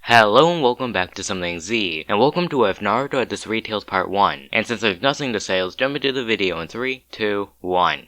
Hello and welcome back to Something Z, and welcome to If Naruto had the Three Tails Part 1. And since there's nothing to say, let's jump into the video in 3, 2, 1.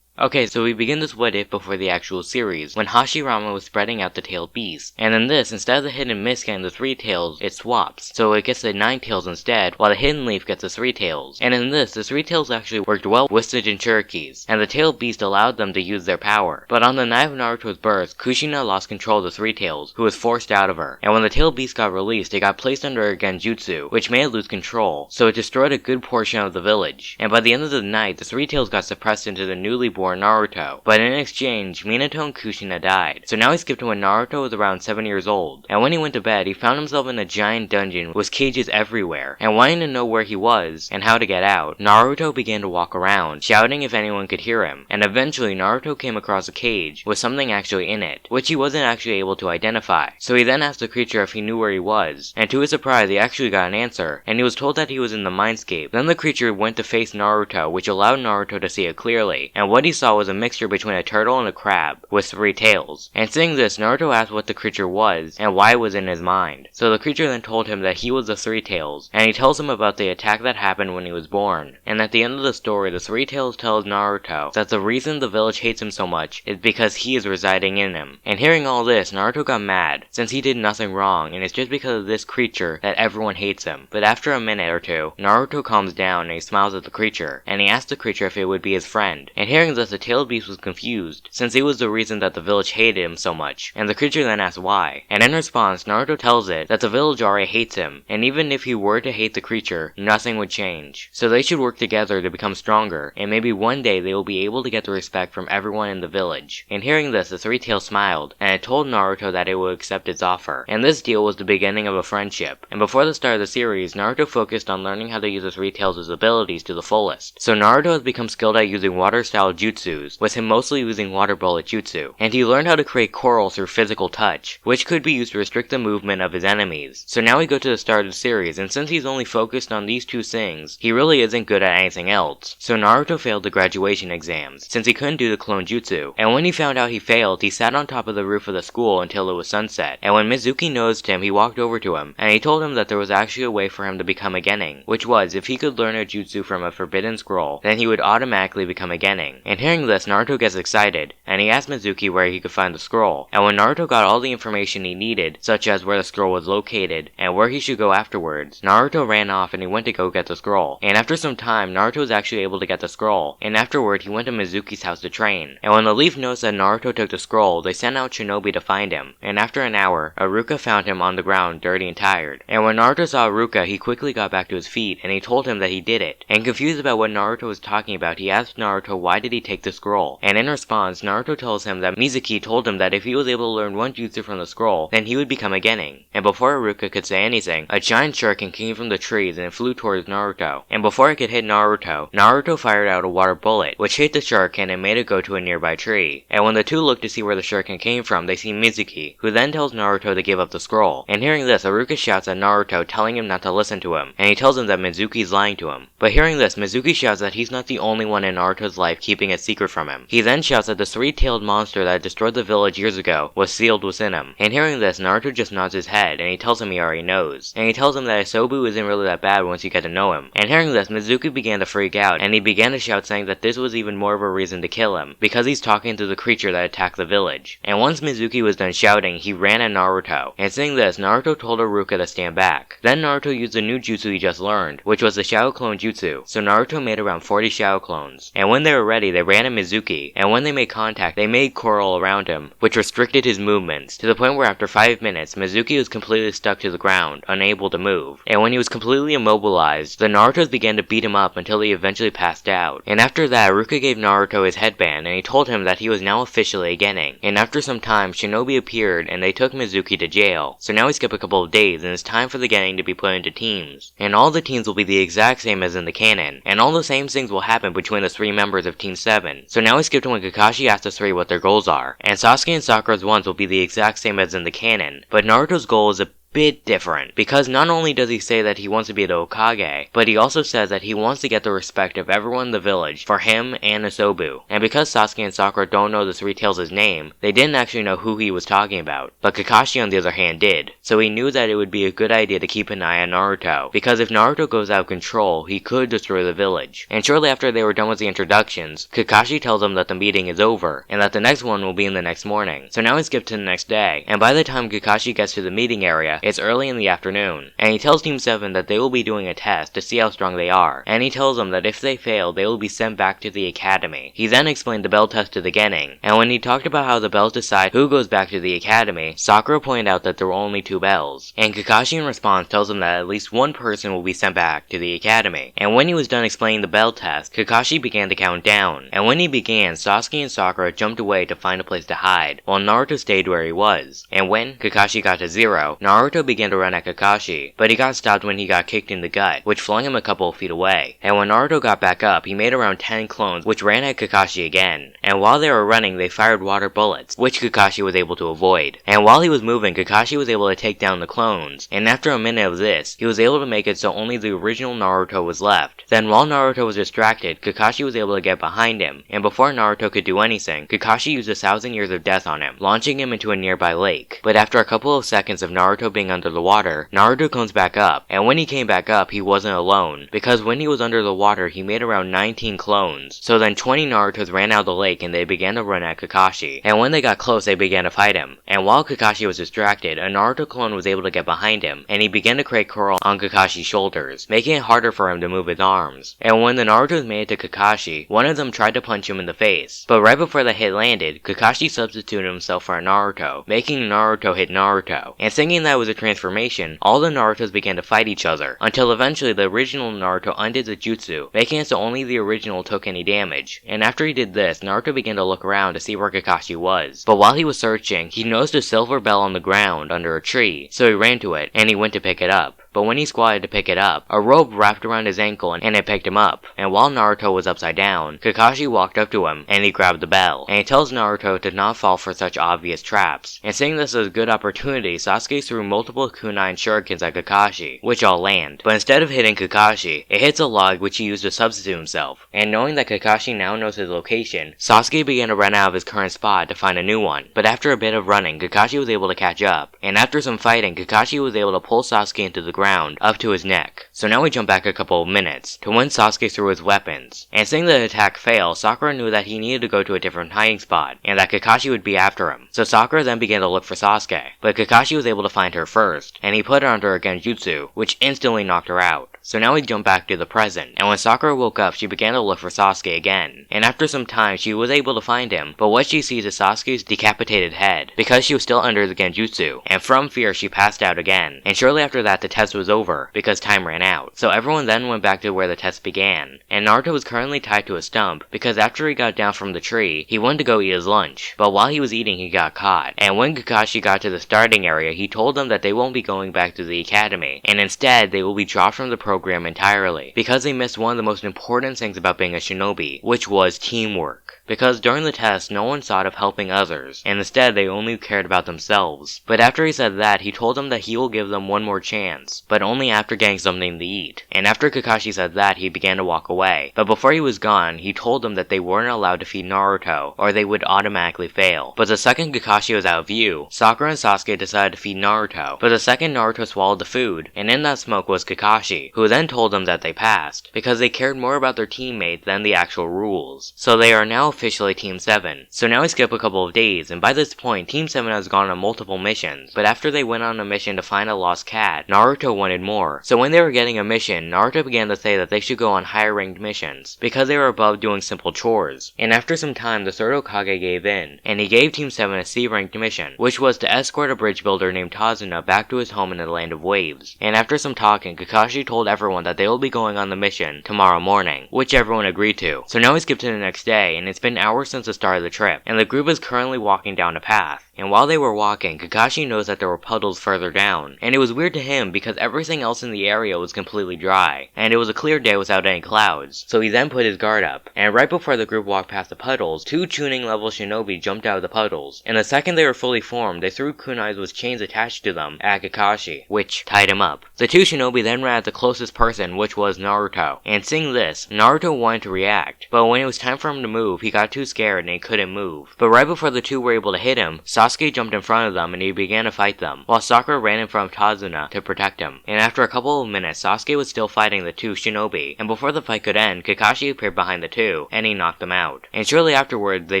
Okay, so we begin this what if before the actual series, when Hashirama was spreading out the tailed beast. And in this, instead of the hidden mist getting the 3 tails, it swaps. So it gets the 9 tails instead, while the hidden leaf gets the 3 tails. And in this, the 3 tails actually worked well with the Jinchurikis, and the tailed beast allowed them to use their power. But on the night of Naruto's birth, Kushina lost control of the 3 tails, who was forced out of her. And when the tailed beast got released, it got placed under a genjutsu, which made it lose control, so it destroyed a good portion of the village. And by the end of the night, the 3 tails got suppressed into the newly born Naruto. But in exchange, Minato and Kushina died. So now he skipped to when Naruto was around 7 years old. And when he went to bed, he found himself in a giant dungeon with cages everywhere. And wanting to know where he was, and how to get out, Naruto began to walk around, shouting if anyone could hear him. And eventually, Naruto came across a cage with something actually in it, which he wasn't actually able to identify. So he then asked the creature if he knew where he was. And to his surprise, he actually got an answer. And he was told that he was in the mindscape. Then the creature went to face Naruto, which allowed Naruto to see it clearly. And what he saw was a mixture between a turtle and a crab, with 3 tails. And seeing this, Naruto asked what the creature was, and why it was in his mind. So the creature then told him that he was the 3 tails, and he tells him about the attack that happened when he was born. And at the end of the story, the 3 tails tells Naruto that the reason the village hates him so much is because he is residing in him. And hearing all this, Naruto got mad, since he did nothing wrong, and it's just because of this creature that everyone hates him. But after a minute or two, Naruto calms down and he smiles at the creature, and he asks the creature if it would be his friend. And hearing this, the tailed beast was confused, since he was the reason that the village hated him so much, and the creature then asks why. And in response, Naruto tells it that the village already hates him, and even if he were to hate the creature, nothing would change. So they should work together to become stronger, and maybe one day they will be able to get the respect from everyone in the village. And hearing this, the 3 tails smiled, and it told Naruto that it would accept its offer. And this deal was the beginning of a friendship. And before the start of the series, Naruto focused on learning how to use the 3 tails' abilities to the fullest. So Naruto has become skilled at using water-style jutsus, with him mostly using water bullet jutsu, and he learned how to create coral through physical touch, which could be used to restrict the movement of his enemies. So now we go to the start of the series, and since he's only focused on these 2 things, he really isn't good at anything else. So Naruto failed the graduation exams, since he couldn't do the clone jutsu, and when he found out he failed, he sat on top of the roof of the school until it was sunset. And when Mizuki noticed him, he walked over to him, and he told him that there was actually a way for him to become a genin, which was, if he could learn a jutsu from a forbidden scroll, then he would automatically become a genin. And hearing this, Naruto gets excited, and he asked Mizuki where he could find the scroll. And when Naruto got all the information he needed, such as where the scroll was located, and where he should go afterwards, Naruto ran off and he went to go get the scroll. And after some time, Naruto was actually able to get the scroll, and afterward he went to Mizuki's house to train. And when the leaf noticed that Naruto took the scroll, they sent out Shinobi to find him. And after an hour, Iruka found him on the ground, dirty and tired. And when Naruto saw Iruka, he quickly got back to his feet, and he told him that he did it. And confused about what Naruto was talking about, he asked Naruto why did he take the scroll. And in response, Naruto tells him that Mizuki told him that if he was able to learn one jutsu from the scroll, then he would become a genin. And before Iruka could say anything, a giant shuriken came from the trees and it flew towards Naruto. And before it could hit Naruto, Naruto fired out a water bullet, which hit the shuriken and made it go to a nearby tree. And when the two look to see where the shuriken came from, they see Mizuki, who then tells Naruto to give up the scroll. And hearing this, Iruka shouts at Naruto, telling him not to listen to him, and he tells him that Mizuki's lying to him. But hearing this, Mizuki shouts that he's not the only one in Naruto's life keeping a secret from him. He then shouts that the 3-tailed monster that destroyed the village years ago was sealed within him. And hearing this, Naruto just nods his head, and he tells him he already knows. And he tells him that Isobu isn't really that bad once you get to know him. And hearing this, Mizuki began to freak out, and he began to shout saying that this was even more of a reason to kill him, because he's talking to the creature that attacked the village. And once Mizuki was done shouting, he ran at Naruto. And seeing this, Naruto told Iruka to stand back. Then Naruto used the new jutsu he just learned, which was the Shadow Clone Jutsu. So Naruto made around 40 Shadow Clones. And when they were ready, they ran at Mizuki, and when they made contact, they made coral around him, which restricted his movements, to the point where after 5 minutes, Mizuki was completely stuck to the ground, unable to move. And when he was completely immobilized, the Narutos began to beat him up until he eventually passed out. And after that, Iruka gave Naruto his headband, and he told him that he was now officially a genin. And after some time, Shinobi appeared, and they took Mizuki to jail. So now we skip a couple of days, and it's time for the genin to be put into teams. And all the teams will be the exact same as in the canon, and all the same things will happen between the 3 members of Team 7. So now we skip to when Kakashi asks the 3 what their goals are. And Sasuke and Sakura's ones will be the exact same as in the canon, but Naruto's goal is a bit different, because not only does he say that he wants to be the Hokage, but he also says that he wants to get the respect of everyone in the village for him and Asobu. And because Sasuke and Sakura don't know the Three Tails' name, they didn't actually know who he was talking about, but Kakashi on the other hand did, so he knew that it would be a good idea to keep an eye on Naruto, because if Naruto goes out of control, he could destroy the village. And shortly after they were done with the introductions, Kakashi tells them that the meeting is over, and that the next one will be in the next morning. So now we skip to the next day, and by the time Kakashi gets to the meeting area, it's early in the afternoon, and he tells Team 7 that they will be doing a test to see how strong they are, and he tells them that if they fail, they will be sent back to the academy. He then explained the bell test to the Genin, and when he talked about how the bells decide who goes back to the academy, Sakura pointed out that there were only 2 bells, and Kakashi in response tells him that at least one person will be sent back to the academy. And when he was done explaining the bell test, Kakashi began to count down, and when he began, Sasuke and Sakura jumped away to find a place to hide, while Naruto stayed where he was. And when Kakashi got to 0, Naruto began to run at Kakashi, but he got stopped when he got kicked in the gut, which flung him a couple of feet away. And when Naruto got back up, he made around 10 clones, which ran at Kakashi again. And while they were running, they fired water bullets, which Kakashi was able to avoid. And while he was moving, Kakashi was able to take down the clones, and after a minute of this, he was able to make it so only the original Naruto was left. Then while Naruto was distracted, Kakashi was able to get behind him, and before Naruto could do anything, Kakashi used 1,000 years of death on him, launching him into a nearby lake. But after a couple of seconds of Naruto being under the water, Naruto comes back up, and when he came back up, he wasn't alone, because when he was under the water, he made around 19 clones. So then 20 Narutos ran out of the lake and they began to run at Kakashi, and when they got close, they began to fight him. And while Kakashi was distracted, a Naruto clone was able to get behind him, and he began to create curl on Kakashi's shoulders, making it harder for him to move his arms. And when the Narutos made it to Kakashi, one of them tried to punch him in the face, but right before the hit landed, Kakashi substituted himself for a Naruto, making Naruto hit Naruto. And thinking that was a transformation, all the Narutos began to fight each other, until eventually the original Naruto undid the jutsu, making it so only the original took any damage. And after he did this, Naruto began to look around to see where Kakashi was. But while he was searching, he noticed a silver bell on the ground under a tree, so he ran to it, and he went to pick it up. But when he squatted to pick it up, a rope wrapped around his ankle and it picked him up. And while Naruto was upside down, Kakashi walked up to him and he grabbed the bell. And he tells Naruto to not fall for such obvious traps. And seeing this as a good opportunity, Sasuke threw multiple kunai and shurikens at Kakashi, which all land. But instead of hitting Kakashi, it hits a log which he used to substitute himself. And knowing that Kakashi now knows his location, Sasuke began to run out of his current spot to find a new one. But after a bit of running, Kakashi was able to catch up. And after some fighting, Kakashi was able to pull Sasuke into the ground up to his neck. So now we jump back a couple of minutes to when Sasuke threw his weapons. And seeing the attack fail, Sakura knew that he needed to go to a different hiding spot, and that Kakashi would be after him. So Sakura then began to look for Sasuke, but Kakashi was able to find her first, and he put her under a genjutsu, which instantly knocked her out. So now we jump back to the present, and when Sakura woke up, she began to look for Sasuke again. And after some time, she was able to find him, but what she sees is Sasuke's decapitated head, because she was still under the genjutsu, and from fear, she passed out again. And shortly after that, the test was over, because time ran out. So everyone then went back to where the test began, and Naruto was currently tied to a stump, because after he got down from the tree, he went to go eat his lunch, but while he was eating, he got caught. And when Kakashi got to the starting area, he told them that they won't be going back to the academy, and instead, they will be dropped from the program entirely, because they missed one of the most important things about being a shinobi, which was teamwork. Because during the test, no one thought of helping others, and instead they only cared about themselves. But after he said that, he told them that he will give them one more chance, but only after getting something to eat. And after Kakashi said that, he began to walk away. But before he was gone, he told them that they weren't allowed to feed Naruto, or they would automatically fail. But the second Kakashi was out of view, Sakura and Sasuke decided to feed Naruto. But the second Naruto swallowed the food, and in that smoke was Kakashi, who then told them that they passed, because they cared more about their teammates than the actual rules. So they are now officially Team 7. So now we skip a couple of days, and by this point, Team 7 has gone on multiple missions, but after they went on a mission to find a lost cat, Naruto wanted more. So when they were getting a mission, Naruto began to say that they should go on higher ranked missions, because they were above doing simple chores. And after some time, the third Hokage gave in, and he gave Team 7 a C-ranked mission, which was to escort a bridge builder named Tazuna back to his home in the Land of Waves. And after some talking, Kakashi told everyone that they will be going on the mission tomorrow morning, which everyone agreed to. So now we skip to the next day, and it's been hours since the start of the trip, and the group is currently walking down a path. and while they were walking, Kakashi noticed that there were puddles further down, and it was weird to him because everything else in the area was completely dry, and it was a clear day without any clouds, so he then put his guard up, and right before the group walked past the puddles, 2 tuning level shinobi jumped out of the puddles, and the second they were fully formed, they threw kunais with chains attached to them at Kakashi, which tied him up. The 2 shinobi then ran at the closest person, which was Naruto, and seeing this, Naruto wanted to react, but when it was time for him to move, he got too scared and he couldn't move. But right before the 2 were able to hit him, Sasuke jumped in front of them and he began to fight them, while Sakura ran in front of Tazuna to protect him. And after a couple of minutes, Sasuke was still fighting the 2 shinobi, and before the fight could end, Kakashi appeared behind the 2, and he knocked them out. And shortly afterwards, they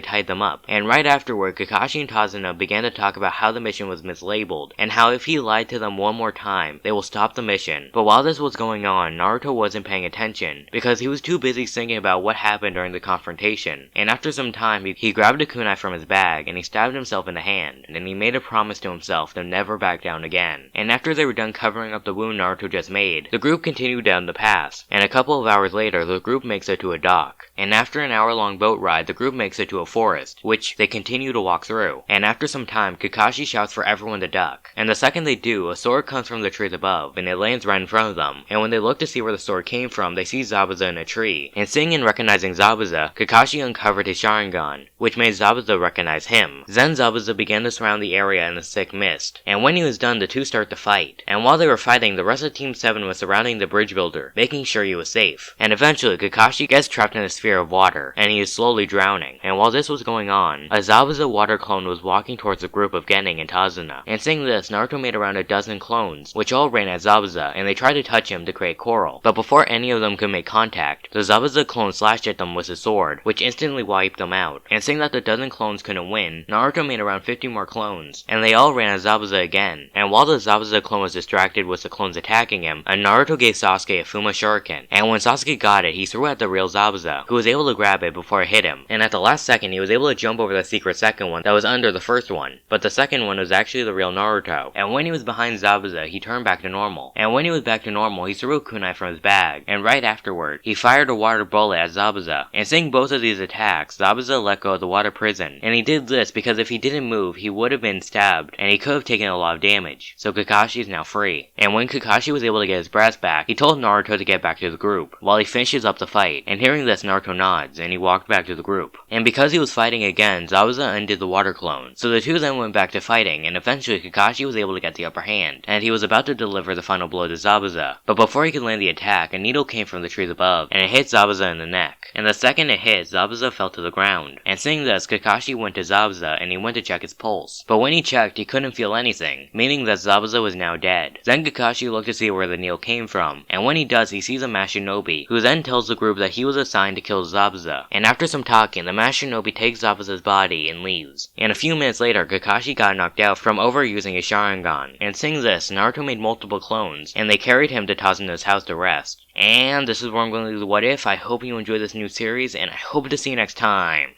tied them up, and right afterward, Kakashi and Tazuna began to talk about how the mission was mislabeled, and how if he lied to them one more time, they will stop the mission. But while this was going on, Naruto wasn't paying attention, because he was too busy thinking about what happened during the confrontation. And after some time, he grabbed a kunai from his bag, and he stabbed himself in the hand, and he made a promise to himself to never back down again. And after they were done covering up the wound Naruto just made, the group continued down the pass, and a couple of hours later, the group makes it to a dock. And after an hour-long boat ride, the group makes it to a forest, which they continue to walk through. And after some time, Kakashi shouts for everyone to duck. And the second they do, a sword comes from the trees above, and it lands right in front of them. And when they look to see where the sword came from, they see Zabuza in a tree. And seeing and recognizing Zabuza, Kakashi uncovered his Sharingan, which made Zabuza recognize him. Then Zabuza began to surround the area in a thick mist. And when he was done, the 2 start to fight. And while they were fighting, the rest of Team 7 was surrounding the bridge builder, making sure he was safe. And eventually, Kakashi gets trapped in a sphere of water, and he is slowly drowning. And while this was going on, a Zabuza water clone was walking towards a group of Genin and Tazuna. And seeing this, Naruto made around a dozen clones, which all ran at Zabuza, and they tried to touch him to create coral. But before any of them could make contact, the Zabuza clone slashed at them with his sword, which instantly wiped them out. And seeing that the dozen clones couldn't win, Naruto made around 50 more clones, and they all ran at Zabuza again. And while the Zabuza clone was distracted with the clones attacking him, Naruto gave Sasuke a Fuma Shuriken, and when Sasuke got it, he threw at the real Zabuza, who was able to grab it before it hit him. And at the last second, he was able to jump over the secret second one that was under the first one, but the second one was actually the real Naruto. And when he was behind Zabuza, he turned back to normal. And when he was back to normal, he threw a kunai from his bag, and right afterward, he fired a water bullet at Zabuza. And seeing both of these attacks, Zabuza let go of the water prison, and he did this because if he didn't move, he would have been stabbed, and he could have taken a lot of damage. So Kakashi is now free. And when Kakashi was able to get his breath back, he told Naruto to get back to the group, while he finishes up the fight. And hearing this, Naruto nods, and he walked back to the group. And because he was fighting again, Zabuza undid the water clone. So the 2 then went back to fighting, and eventually Kakashi was able to get the upper hand, and he was about to deliver the final blow to Zabuza. But before he could land the attack, a needle came from the trees above, and it hit Zabuza in the neck. And the second it hit, Zabuza fell to the ground. And seeing this, Kakashi went to Zabuza, and he went to check his pulse. But when he checked, he couldn't feel anything, meaning that Zabuza was now dead. Then Kakashi looked to see where the needle came from, and when he does, he sees a masked shinobi, who then tells the group that he was assigned to kill Zabuza. And after some talking, the masked shinobi takes Zabuza's body and leaves. And a few minutes later, Kakashi got knocked out from overusing his Sharingan. And seeing this, Naruto made multiple clones, and they carried him to Tazuna's house to rest. And this is where I'm going to leave the What If. I hope you enjoyed this new series, and I hope to see you next time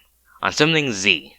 on Something Z.